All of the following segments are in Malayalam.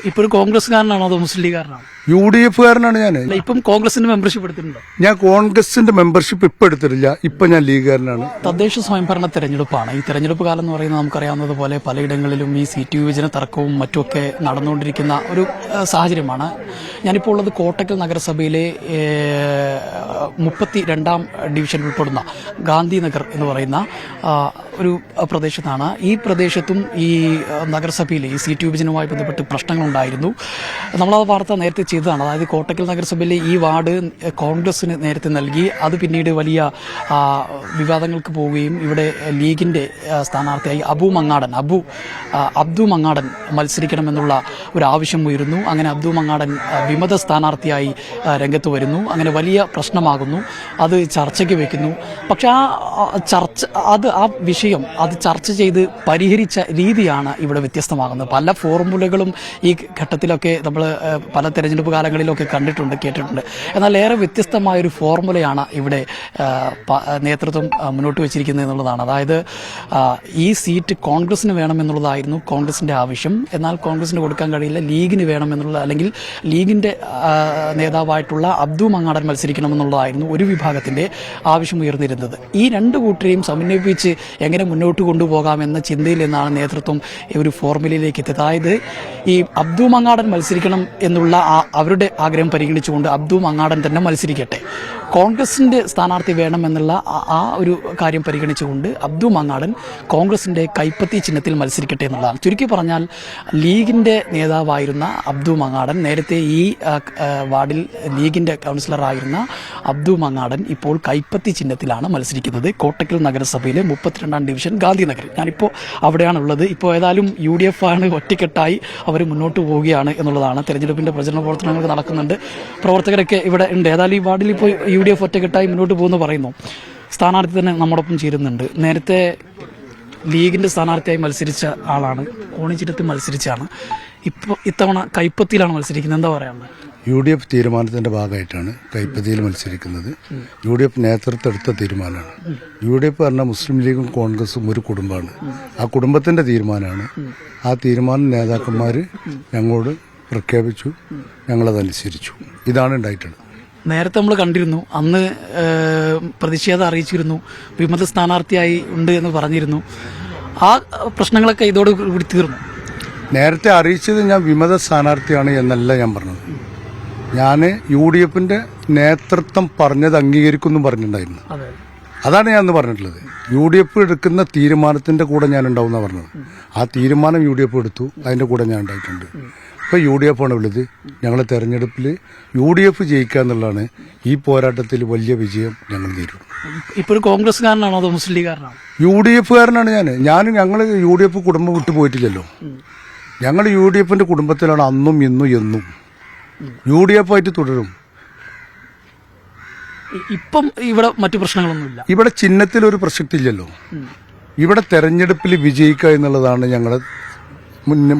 ഇപ്പോൾ കോൺഗ്രസ്സുകാരനാണോ അതോ മുസ്ലിം ലീഗുകാരനാണോ? UDF കാരനാണ് ഞാൻ. ഇപ്പം കോൺഗ്രസിന്റെ മെമ്പർഷിപ്പ് എടുത്തിട്ടുണ്ടോ? ഞാൻ കോൺഗ്രസിന്റെ മെമ്പർഷിപ്പ് ഇപ്പൊ എടുത്തിട്ടില്ല. ഇപ്പൊ ഞാൻ ലീഗുകാരനാണ്. തദ്ദേശ സ്വയംഭരണ തെരഞ്ഞെടുപ്പാണ്. ഈ തെരഞ്ഞെടുപ്പ് കാലം എന്ന് പറയുന്നത് നമുക്കറിയാവുന്നതുപോലെ പലയിടങ്ങളിലും ഈ സീറ്റ് വിഭജന തർക്കവും മറ്റുമൊക്കെ നടന്നുകൊണ്ടിരിക്കുന്ന ഒരു സാഹചര്യമാണ്. ഞാനിപ്പോൾ ഉള്ളത് കോട്ടക്കൽ നഗരസഭയിലെ 32ാം ഡിവിഷൻ ഉൾപ്പെടുന്ന ഗാന്ധിനഗർ എന്ന് പറയുന്ന ഒരു പ്രദേശത്താണ്. ഈ പ്രദേശത്തും ഈ നഗരസഭയിലെ ഈ സീറ്റ് വിഭജനവുമായി ബന്ധപ്പെട്ട് പ്രശ്നങ്ങളുണ്ടായിരുന്നു. നമ്മളത് വാർത്ത നേരത്തെ ചെയ്തതാണ്. അതായത് കോട്ടക്കൽ നഗരസഭയിലെ ഈ വാർഡ് കോൺഗ്രസിന് നേരത്തെ നൽകി. അത് പിന്നീട് വലിയ വിവാദങ്ങൾക്ക് പോവുകയും ഇവിടെ ലീഗിന്റെ സ്ഥാനാർത്ഥിയായി അബ്ദു മങ്ങാടൻ മത്സരിക്കണമെന്നുള്ള ഒരു ആവശ്യം ഉയരുന്നു. അങ്ങനെ അബ്ദു മങ്ങാടൻ വിമത സ്ഥാനാർത്ഥിയായി രംഗത്ത് വരുന്നു. അങ്ങനെ വലിയ പ്രശ്നമാകുന്നു. അത് ചർച്ചയ്ക്ക് വെക്കുന്നു. പക്ഷെ ആ വിഷയം ചർച്ച ചെയ്ത് പരിഹരിച്ച രീതിയാണ് ഇവിടെ വ്യത്യസ്തമാകുന്നത്. പല ഫോർമുലകളും ഈ ഘട്ടത്തിലൊക്കെ നമ്മൾ പല തെരഞ്ഞെടുപ്പ് കാലങ്ങളിലൊക്കെ കേട്ടിട്ടുണ്ട്. എന്നാൽ ഏറെ വ്യത്യസ്തമായൊരു ഫോർമുലയാണ് ഇവിടെ നേതൃത്വം മുന്നോട്ട് വെച്ചിരിക്കുന്നത് എന്നുള്ളതാണ്. അതായത് ഈ സീറ്റ് കോൺഗ്രസിന് വേണമെന്നുള്ളതായിരുന്നു കോൺഗ്രസിന്റെ ആവശ്യം. എന്നാൽ കോൺഗ്രസിന് കൊടുക്കാൻ കഴിയില്ല, ലീഗിന് വേണമെന്നുള്ള, അല്ലെങ്കിൽ ലീഗിന്റെ നേതാവായിട്ടുള്ള അബ്ദു മങ്ങാടൻ മത്സരിക്കണമെന്നുള്ളതായിരുന്നു ഒരു വിഭാഗത്തിന്റെ ആവശ്യം ഉയർന്നിരുന്നത്. ഈ രണ്ടു കൂട്ടരെയും സമന്വയിപ്പിച്ച് എങ്ങനെ മുന്നോട്ട് കൊണ്ടുപോകാമെന്ന ചിന്തയിൽ നിന്നാണ് നേതൃത്വം ഒരു ഫോർമുലയിലേക്ക് എത്തിയത്. അതായത് ഈ അബ്ദു മങ്ങാടൻ മത്സരിക്കണം എന്നുള്ള അവരുടെ ആഗ്രഹം പരിഗണിച്ചുകൊണ്ട് അബ്ദു മങ്ങാടൻ തന്നെ മത്സരിക്കട്ടെ, കോൺഗ്രസിന്റെ സ്ഥാനാർത്ഥി വേണമെന്നുള്ള ആ ഒരു കാര്യം പരിഗണിച്ചുകൊണ്ട് അബ്ദു മങ്ങാടൻ കോൺഗ്രസിന്റെ കൈപ്പത്തി ചിഹ്നത്തിൽ മത്സരിക്കട്ടെ എന്നുള്ളതാണ്. ചുരുക്കി പറഞ്ഞാൽ ലീഗിന്റെ നേതാവായിരുന്ന അബ്ദു മങ്ങാടൻ, നേരത്തെ ഈ വാർഡിൽ ലീഗിന്റെ കൗൺസിലറായിരുന്ന അബ്ദു മങ്ങാടൻ ഇപ്പോൾ കൈപ്പത്തി ചിഹ്നത്തിലാണ് മത്സരിക്കുന്നത്. കോട്ടക്കൽ നഗരസഭയിലെ 32ാം ഡിവിഷൻ ഗാന്ധിനഗർ. ഞാനിപ്പോൾ അവിടെയാണുള്ളത്. ഇപ്പോൾ ഏതായാലും UDF ആണ് ഒറ്റക്കെട്ടായി അവർ മുന്നോട്ട് പോവുകയാണ് എന്നുള്ളതാണ്. തെരഞ്ഞെടുപ്പിന്റെ പ്രചരണ പ്രവർത്തനങ്ങൾ നടക്കുന്നുണ്ട്. പ്രവർത്തകരൊക്കെ ഇവിടെ ഉണ്ട്. ഏതായാലും ഈ വാർഡിൽ ഇപ്പോൾ UDF ഒറ്റക്കെട്ടായി മുന്നോട്ട് പോകുന്നു പറയുന്നു. സ്ഥാനാർത്ഥി തന്നെ നമ്മോടൊപ്പം ചേരുന്നുണ്ട്. നേരത്തെ ലീഗിന്റെ സ്ഥാനാർത്ഥിയായി മത്സരിച്ച ആളാണ്, കോണിച്ചിരത്തിൽ മത്സരിച്ചാണ്. ഇപ്പോൾ ഇത്തവണ കൈപ്പത്തിയിലാണ് മത്സരിക്കുന്നത്. എന്താ പറയാനുള്ളത്? UDF തീരുമാനത്തിന്റെ ഭാഗമായിട്ടാണ് കൈപ്പത്തിയിൽ മത്സരിക്കുന്നത്. UDF നേതൃത്വം എടുത്ത തീരുമാനമാണ്. UDF പറഞ്ഞ മുസ്ലിം ലീഗും കോൺഗ്രസും ഒരു കുടുംബമാണ്. ആ കുടുംബത്തിന്റെ തീരുമാനമാണ്. ആ തീരുമാനം നേതാക്കന്മാർ ഞങ്ങളോട് പ്രഖ്യാപിച്ചു, ഞങ്ങളതനുസരിച്ചു. ഇതാണ് ഉണ്ടായിട്ടുള്ളത്. നേരത്തെ നമ്മൾ കണ്ടിരുന്നു, അന്ന് പ്രതിഷേധം അറിയിച്ചിരുന്നു, വിമത സ്ഥാനാർത്ഥിയായി ഉണ്ട് എന്ന് പറഞ്ഞിരുന്നു. ആ പ്രശ്നങ്ങളൊക്കെ ഇതോടുകൂടി തീർന്നു. നേരത്തെ അറിയിച്ചത് ഞാൻ വിമത സ്ഥാനാർത്ഥിയാണ് എന്നല്ല ഞാൻ പറഞ്ഞത്. ഞാൻ UDFന്റെ നേതൃത്വം പറഞ്ഞത് അംഗീകരിക്കുന്നു പറഞ്ഞിട്ടുണ്ടായിരുന്നു. അതാണ് ഞാൻ അന്ന് പറഞ്ഞിട്ടുള്ളത്. UDF എടുക്കുന്ന തീരുമാനത്തിന്റെ കൂടെ ഞാൻ ഉണ്ടാവുന്ന പറഞ്ഞത്. ആ തീരുമാനം UDF എടുത്തു, അതിന്റെ കൂടെ ഞാൻ ഉണ്ടായിട്ടുണ്ട്. ഇപ്പൊ UDF ആണ് ഉള്ളത്. ഞങ്ങളെ തെരഞ്ഞെടുപ്പിൽ UDF ജയിക്കുക എന്നുള്ളതാണ് ഈ പോരാട്ടത്തിൽ വലിയ വിജയം ഞങ്ങൾ നേരിടും. ഇപ്പോൾ കോൺഗ്രസ്സുകാരനാണോ അതോ മുസ്ലിം ലീഗുകാരനാണോ? UDF കാരനാണ് ഞങ്ങൾ UDF കുടുംബം വിട്ടു പോയിട്ടില്ലല്ലോ. ഞങ്ങൾ UDFന്റെ കുടുംബത്തിലാണ് അന്നും ഇന്നും എന്നും. UDF ആയിട്ട് തുടരും. ഇപ്പം ഇവിടെ മറ്റു പ്രശ്നങ്ങളൊന്നുമില്ല. ഇവിടെ ചിഹ്നത്തിലൊരു പ്രസക്തി ഇല്ലല്ലോ. ഇവിടെ തെരഞ്ഞെടുപ്പിൽ വിജയിക്കുക എന്നുള്ളതാണ് ഞങ്ങളുടെ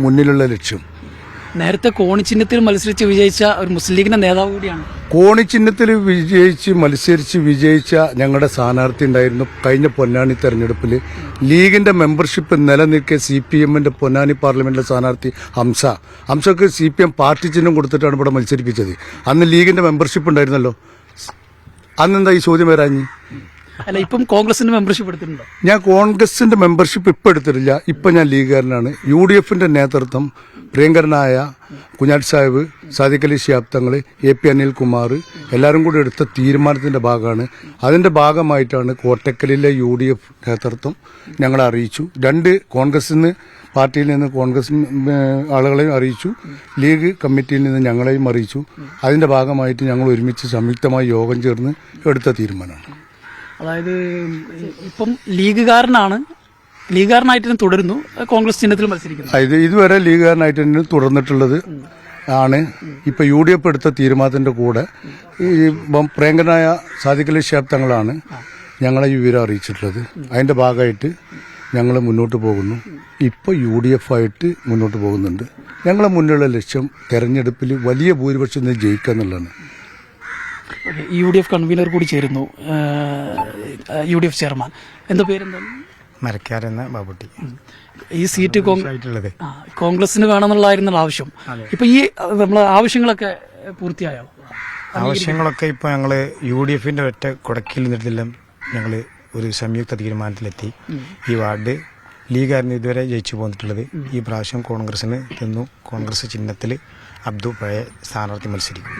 മുന്നിലുള്ള ലക്ഷ്യം. നേരത്തെ കോണി ചിഹ്നത്തിൽ മത്സരിച്ച് വിജയിച്ച ഒരു മുസ്ലിം ലീഗിന്റെ നേതാവ് കൂടിയാണ്. കോണി ചിഹ്നത്തിൽ മത്സരിച്ച് വിജയിച്ച ഞങ്ങളുടെ സ്ഥാനാർത്ഥി ഉണ്ടായിരുന്നു കഴിഞ്ഞ പൊന്നാനി തെരഞ്ഞെടുപ്പിൽ. ലീഗിന്റെ മെമ്പർഷിപ്പ് നിലനിൽക്കെ CPMന്റെ പൊന്നാനി പാർലമെന്റിലെ സ്ഥാനാർത്ഥി ഹംസക്ക് CPM പാർട്ടി ചിഹ്നം കൊടുത്തിട്ടാണ് ഇവിടെ മത്സരിപ്പിച്ചത്. അന്ന് ലീഗിന്റെ മെമ്പർഷിപ്പ് ഉണ്ടായിരുന്നല്ലോ. അന്നെന്താ ഈ ചോദ്യം വരാഞ്ഞ്? അല്ല, ഇപ്പം കോൺഗ്രസിന്റെ മെമ്പർഷിപ്പ് എടുത്തിട്ടുണ്ടോ? ഞാൻ കോൺഗ്രസിന്റെ മെമ്പർഷിപ്പ് ഇപ്പം എടുത്തിട്ടില്ല. ഇപ്പം ഞാൻ ലീഗുകാരനാണ്. UDFന്റെ നേതൃത്വം പ്രിയങ്കരനായ കുഞ്ഞാറ്റ് സാഹിബ്, സാദിഖ് അലി ശിഹാബ് തങ്ങൾ, AP അനിൽകുമാർ എല്ലാവരും കൂടി എടുത്ത തീരുമാനത്തിന്റെ ഭാഗമാണ്. അതിന്റെ ഭാഗമായിട്ടാണ് കോട്ടക്കലിലെ UDF നേതൃത്വം ഞങ്ങളെ അറിയിച്ചു. 2 കോൺഗ്രസിന് പാർട്ടിയിൽ നിന്ന് കോൺഗ്രസ് ആളുകളെയും അറിയിച്ചു, ലീഗ് കമ്മിറ്റിയിൽ നിന്ന് ഞങ്ങളെയും അറിയിച്ചു. അതിന്റെ ഭാഗമായിട്ട് ഞങ്ങൾ ഒരുമിച്ച് സംയുക്തമായി യോഗം ചേർന്ന് എടുത്ത തീരുമാനമാണ്. അതായത് ഇപ്പം ലീഗുകാരനായിട്ട് തുടരുന്നു, കോൺഗ്രസ് ചിഹ്നത്തിൽ മത്സരിക്കുന്നു. ഇതുവരെ ലീഗുകാരനായിട്ട് തന്നെ തുടർന്നിട്ടുള്ളത് ആണ്. ഇപ്പൊ UDF എടുത്ത തീരുമാനത്തിന്റെ കൂടെ ഈ പ്രിയങ്കരനായ സാദിഖ് അലി ശിഹാബ് തങ്ങളാണ് ഞങ്ങളെ ഈ വിവരം അറിയിച്ചിട്ടുള്ളത്. അതിന്റെ ഭാഗമായിട്ട് ഞങ്ങൾ മുന്നോട്ട് പോകുന്നു. ഇപ്പോൾ UDF ആയിട്ട് മുന്നോട്ട് പോകുന്നുണ്ട്. ഞങ്ങളെ മുന്നിലുള്ള ലക്ഷ്യം തെരഞ്ഞെടുപ്പിൽ വലിയ ഭൂരിപക്ഷം ജയിക്കുക എന്നുള്ളതാണ്. UDF കൺവീനർ കൂടി ചേരുന്നു, UDF ചെയർമാൻ. എന്താ പേരെന്താണ്? മരക്കാരെന്ന ബാബുട്ടി ഈ സീറ്റ് ആയിട്ടുള്ളത്. കോൺഗ്രസിന് വേണമെന്നുള്ളതായിരുന്നുള്ള ആവശ്യം. ഇപ്പൊ ഈ നമ്മളെ ആവശ്യങ്ങളൊക്കെ പൂർത്തിയായോ? ആവശ്യങ്ങളൊക്കെ ഇപ്പോൾ ഞങ്ങൾ UDFന്റെ ഒറ്റ കുടക്കിൽ നിന്നെല്ലാം ഞങ്ങൾ ഒരു സംയുക്ത തീരുമാനത്തിലെത്തി. ഈ വാർഡ് ലീഗായിരുന്നു ഇതുവരെ ജയിച്ചു പോന്നിട്ടുള്ളത്. ഈ പ്രാവശ്യം കോൺഗ്രസിന് തന്നു. കോൺഗ്രസ് ചിഹ്നത്തിൽ അബ്ദു പഴയ സ്ഥാനാർത്ഥി മത്സരിക്കും.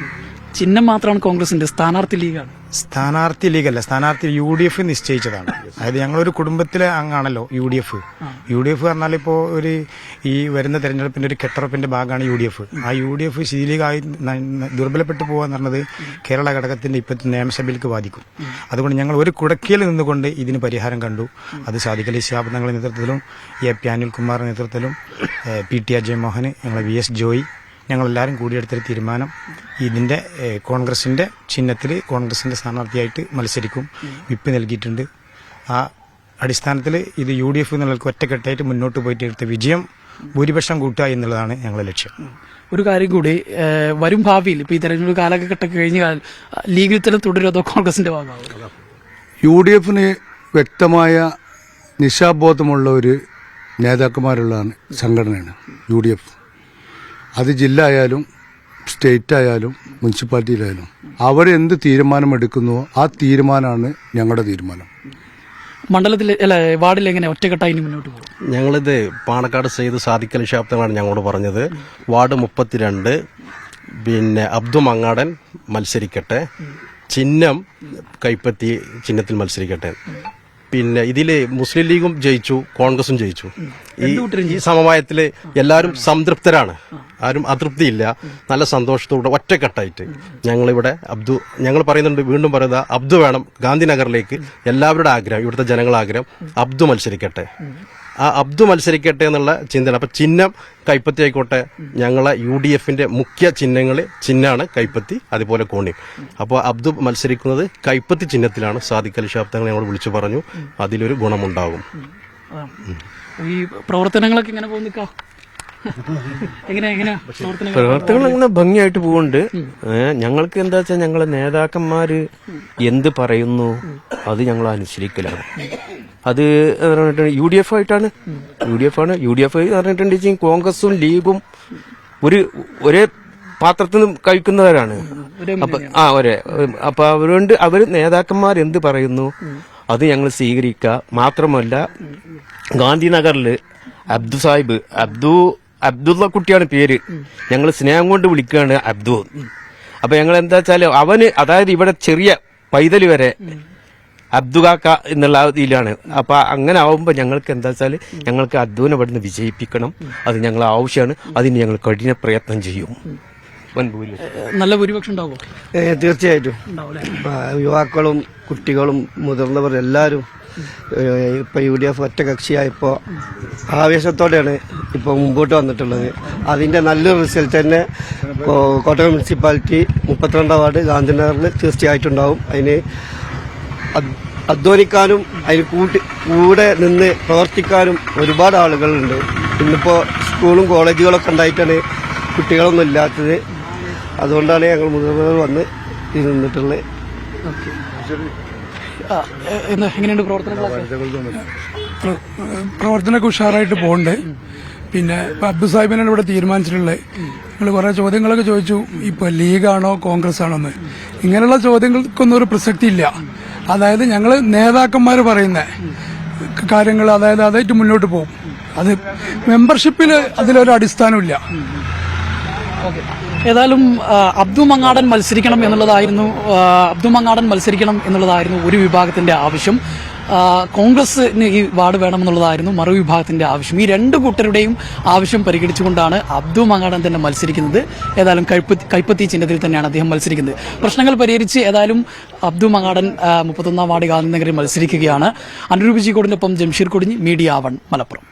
ചിഹ്നം മാത്രമാണ് കോൺഗ്രസിന്റെ, സ്ഥാനാർത്ഥി ലീഗാണ്. സ്ഥാനാർത്ഥി ലീഗല്ല, സ്ഥാനാർത്ഥി UDF നിശ്ചയിച്ചതാണ്. അതായത് ഞങ്ങളൊരു കുടുംബത്തിലെ അംഗമാണല്ലോ UDF. UDF പറഞ്ഞാൽ ഇപ്പോൾ ഈ വരുന്ന തെരഞ്ഞെടുപ്പിന്റെ ഒരു കെട്ടുറപ്പിന്റെ ഭാഗമാണ് UDF. ആ UDF ശീലികമായി ദുർബലപ്പെട്ടു പോകാന്ന് പറഞ്ഞത് കേരള ഘടകത്തിന്റെ ഇപ്പോഴത്തെ നിയമസഭയിലേക്ക് ബാധിക്കും. അതുകൊണ്ട് ഞങ്ങൾ ഒരു കുടക്കീയിൽ നിന്നുകൊണ്ട് ഇതിന് പരിഹാരം കണ്ടു. അത് സാദിഖ് അലി ശിഹാബ് തങ്ങളുടെ നേതൃത്വത്തിലും AP അനിൽകുമാറിന്റെ നേതൃത്വത്തിലും PT അജയ് മോഹൻ, ഞങ്ങളെ VS ജോയി, ഞങ്ങളെല്ലാവരും കൂടിയെടുത്തൊരു തീരുമാനം ഇതിൻ്റെ കോൺഗ്രസിൻ്റെ ചിഹ്നത്തിൽ കോൺഗ്രസിൻ്റെ സ്ഥാനാർത്ഥിയായിട്ട് മത്സരിക്കും. വിപ്പ് നൽകിയിട്ടുണ്ട്. ആ അടിസ്ഥാനത്തിൽ ഇത് UDF എന്നുള്ളവർക്ക് ഒറ്റക്കെട്ടായിട്ട് മുന്നോട്ട് പോയിട്ട് എടുത്ത വിജയം ഭൂരിപക്ഷം കൂട്ടുക എന്നുള്ളതാണ് ഞങ്ങളുടെ ലക്ഷ്യം. ഒരു കാര്യം കൂടി, വരും ഭാവിയിൽ ഇപ്പോൾ ഈ തെരഞ്ഞെടുപ്പ് കാലഘട്ടം കഴിഞ്ഞാൽ ലീഗിൽ തന്നെ തുടരും അതോ കോൺഗ്രസിന്റെ ഭാഗമാകും? UDFന് വ്യക്തമായ നിശാബോധമുള്ള ഒരു നേതാക്കന്മാരുള്ളതാണ് സംഘടനയാണ് UDF. അത് ജില്ല ആയാലും സ്റ്റേറ്റ് ആയാലും മുനിസിപ്പാലിറ്റിയിലായാലും അവരെന്ത് തീരുമാനമെടുക്കുന്നുവോ ആ തീരുമാനമാണ് ഞങ്ങളുടെ തീരുമാനം. മണ്ഡലത്തിൽ വാർഡിൽ എങ്ങനെ ഒറ്റക്കെട്ടായി മുന്നോട്ട് പോകും? ഞങ്ങളിത് പാണക്കാട് സെയ്ദ് സാദിഖ് അലി ശിഹാബ് തങ്ങളാണ് ഞങ്ങളോട് പറഞ്ഞത്. വാർഡ് 32 പിന്നെ അബ്ദു മങ്ങാടൻ മത്സരിക്കട്ടെ, ചിഹ്നം കൈപ്പത്തി ചിഹ്നത്തിൽ മത്സരിക്കട്ടെ. പിന്നെ ഇതില് മുസ്ലിം ലീഗും ജയിച്ചു, കോൺഗ്രസും ജയിച്ചു. ഈ സമവായത്തില് എല്ലാവരും സംതൃപ്തരാണ്, ആരും അതൃപ്തിയില്ല. നല്ല സന്തോഷത്തോടെ ഒറ്റക്കെട്ടായിട്ട് ഞങ്ങളിവിടെ ഞങ്ങൾ പറയുന്നുണ്ട്, വീണ്ടും പറയുന്നത് അബ്ദു വേണം ഗാന്ധിനഗറിലേക്ക്. എല്ലാവരുടെ ആഗ്രഹം, ഇവിടുത്തെ ജനങ്ങളുടെ ആഗ്രഹം അബ്ദു മത്സരിക്കട്ടെ. ആ അബ്ദു മത്സരിക്കട്ടെ എന്നുള്ള ചിന്തയാണ്. അപ്പൊ ചിഹ്നം കൈപ്പത്തി ആയിക്കോട്ടെ. ഞങ്ങളെ UDFന്റെ മുഖ്യ ചിഹ്നമാണ് കൈപ്പത്തി, അതുപോലെ കോണി. അപ്പോൾ അബ്ദു മത്സരിക്കുന്നത് കൈപ്പത്തി ചിഹ്നത്തിലാണ്. സാദിഖ് അലി ശിഹാബ് തങ്ങൾ ഞങ്ങളോട് വിളിച്ചു പറഞ്ഞു, അതിലൊരു ഗുണമുണ്ടാകും. ഈ പ്രവർത്തനങ്ങളൊക്കെ എങ്ങനെ പോകുന്നു? പ്രവർത്തനങ്ങൾ അങ്ങനെ ഭംഗിയായിട്ട് പോകുന്നുണ്ട്. ഞങ്ങൾക്ക് എന്താ വെച്ചാൽ ഞങ്ങളെ നേതാക്കന്മാര് എന്ത് പറയുന്നു അത് ഞങ്ങൾ അനുസരിക്കലാണ്. അത് UDF ആയിട്ടാണ്. UDF പറഞ്ഞിട്ടുണ്ടെങ്കിൽ കോൺഗ്രസും ലീഗും ഒരേ പാത്രത്തിൽ നിന്ന് കഴിക്കുന്നവരാണ്. അപ്പൊ അവര് നേതാക്കന്മാർ എന്ത് പറയുന്നു അത് ഞങ്ങൾ സ്വീകരിക്കുക. മാത്രമല്ല, ഗാന്ധിനഗറില് അബ്ദു സാഹിബ്, അബ്ദുള്ള കുട്ടിയാണ് പേര്, ഞങ്ങൾ സ്നേഹം കൊണ്ട് വിളിക്കുകയാണ് അബ്ദു. അപ്പൊ ഞങ്ങൾ എന്താ വെച്ചാല് അവന്, അതായത് ഇവിടെ ചെറിയ പൈതൽ വരെ അബ്ദു കാക്ക എന്നുള്ള ഇതിലാണ്. അപ്പൊ അങ്ങനെ ആവുമ്പോ ഞങ്ങൾക്ക് എന്താ വെച്ചാല് ഞങ്ങൾക്ക് അബ്ദുവിനെ ഇവിടുന്ന് വിജയിപ്പിക്കണം. അത് ഞങ്ങളെ ആവശ്യമാണ്. അതിന് ഞങ്ങൾ കഠിന പ്രയത്നം ചെയ്യും. നല്ല ഭൂരിപക്ഷം ഉണ്ടാവും തീർച്ചയായിട്ടും. യുവാക്കളും കുട്ടികളും മുതിർന്നവർ എല്ലാവരും ഇപ്പൊ UDF ഒറ്റ കക്ഷിയായപ്പോ ആവേശത്തോടെയാണ് ഇപ്പൊ മുമ്പോട്ട് വന്നിട്ടുള്ളത്. അതിന്റെ നല്ലൊരു റിസൾട്ട് തന്നെ കോട്ടയം മുനിസിപ്പാലിറ്റി 32 വാർഡ് ഗാന്ധിനഗറിൽ തീർച്ചയായിട്ടും ഉണ്ടാവും. അതിന് അധ്വാനിക്കാനും അതിന് കൂടെ നിന്ന് പ്രവർത്തിക്കാനും ഒരുപാട് ആളുകളുണ്ട്. ഇന്നിപ്പോൾ സ്കൂളും കോളേജുകളൊക്കെ ഉണ്ടായിട്ടാണ് കുട്ടികളൊന്നും ഇല്ലാത്തത്. അതുകൊണ്ടാണ് ഞങ്ങൾ മുതിർന്നവർ വന്ന് നിന്നിട്ടുള്ളത്. എങ്ങനെയുണ്ട് പ്രവർത്തനമൊക്കെ ഉഷാറായിട്ട് പോകുന്നുണ്ട്. പിന്നെ ഇപ്പൊ അബ്ദു സാഹിബിനാണ് ഇവിടെ തീരുമാനിച്ചിട്ടുള്ളത്. നിങ്ങൾ കുറെ ചോദ്യങ്ങളൊക്കെ ചോദിച്ചു, ഇപ്പൊ ലീഗാണോ കോൺഗ്രസ് ആണോ എന്ന്. ഇങ്ങനെയുള്ള ചോദ്യങ്ങൾക്കൊന്നും ഒരു പ്രസക്തി ഇല്ല. അതായത് ഞങ്ങൾ നേതാക്കന്മാർ പറയുന്ന കാര്യങ്ങൾ അതായിട്ട് മുന്നോട്ട് പോകും. അത് മെമ്പർഷിപ്പിൽ അതിലൊരു അടിസ്ഥാനമില്ല. ഏതായാലും അബ്ദു മങ്ങാടൻ മത്സരിക്കണം എന്നുള്ളതായിരുന്നു ഒരു വിഭാഗത്തിന്റെ ആവശ്യം. കോൺഗ്രസിന് ഈ വാർഡ് വേണമെന്നുള്ളതായിരുന്നു മറുവിഭാഗത്തിന്റെ ആവശ്യം. ഈ രണ്ട് കൂട്ടരുടെയും ആവശ്യം പരിഗണിച്ചുകൊണ്ടാണ് അബ്ദു മങ്ങാടൻ തന്നെ മത്സരിക്കുന്നത്. ഏതായാലും കൈപ്പത്തി ചിഹ്നത്തിൽ തന്നെയാണ് അദ്ദേഹം മത്സരിക്കുന്നത്. പ്രശ്നങ്ങൾ പരിഹരിച്ച് ഏതായാലും അബ്ദു മങ്ങാടൻ 31 വാർഡ് ഗാന്ധിനഗറിൽ മത്സരിക്കുകയാണ്. അനുരൂപ് ജിക്കോടിനൊപ്പം ജംഷീർ കൊടിഞ്ഞി, മീഡിയ 1 മലപ്പുറം.